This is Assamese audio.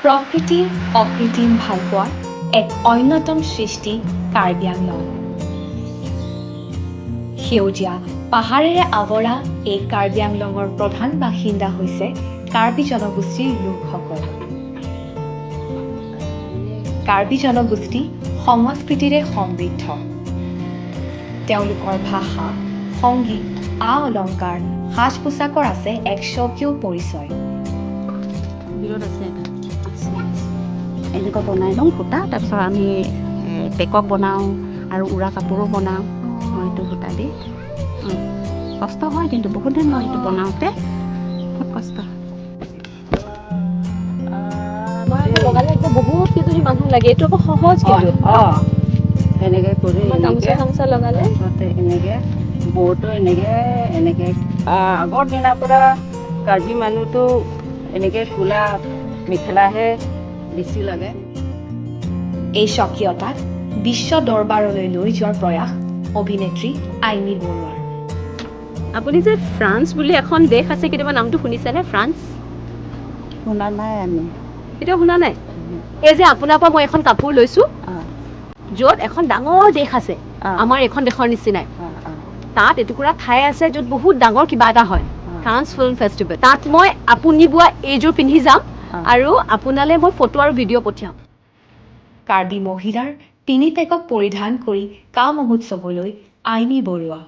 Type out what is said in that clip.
প্ৰকৃতিৰ অকৃত্ৰিম ভালপোৱাৰ এক অন্যতম সৃষ্টি কাৰ্বি আংলং। সেউজীয়া পাহাৰেৰে আৱৰা এই কাৰ্বি আংলঙৰ প্ৰধান বাসিন্দা হৈছে কাৰ্বি জনগোষ্ঠীৰ লোকসকল। কাৰ্বি জনগোষ্ঠী সংস্কৃতিৰে সমৃদ্ধ। তেওঁলোকৰ ভাষা, সংগীত, আ-অলংকাৰ, সাজ-পোছাকৰ আছে এক স্বকীয় পৰিচয়। এনেকুৱা বনাই লওঁ সূতা, তাৰপিছত আমি পেকক বনাওঁ আৰু উৰা কাপোৰো বনাওঁ। এইটো সূতা দি কষ্ট হয়, কিন্তু বহুত দিন মই এইটো বনাওঁতে বহুত কষ্ট হয়। লগালে বহুত কেইজনী মানুহ লাগে, এইটো আকৌ সহজ কিন্তু এনেকে কৰি গামোচা লগালে এনেকে বৌটো এনেকে আগৰ দিনাৰ পৰা কাৰ্বি মানুহটো এনেকে খোলা মেখেলাহে বেছি লাগে। এই স্বকীয়তাক বিশ্ব দৰবাৰলৈ লৈ যোৱাৰ প্ৰয়াস অভিনেত্ৰী আইমী বৰুৱাৰ। আপুনি যে ফ্ৰান্স বুলি এখন দেশ আছে, কেতিয়াবা নামটো শুনিছেনে? ফ্ৰান্স শুনা নাই আমি। কেতিয়াও শুনা নাই? এই যে আপোনাৰ পৰা মই এখন কাপোৰ লৈছোঁ, য'ত এখন ডাঙৰ দেশ আছে আমাৰ এখন দেশৰ নিচিনাই, তাত এটুকুৰা ঠাই আছে য'ত বহুত ডাঙৰ কিবা এটা হয়, কান্স ফিল্ম ফেষ্টিভেল। তাত মই আপুনি বোৱা এইযোৰ পিন্ধি যাম আৰু আপোনালৈ মই ফটো আৰু ভিডিঅ' পঠিয়াম। কাৰ্বি মহিলাৰ পিনি পেকক পৰিধান কৰি কা মহোৎসৱলৈ আইমী বৰুৱা।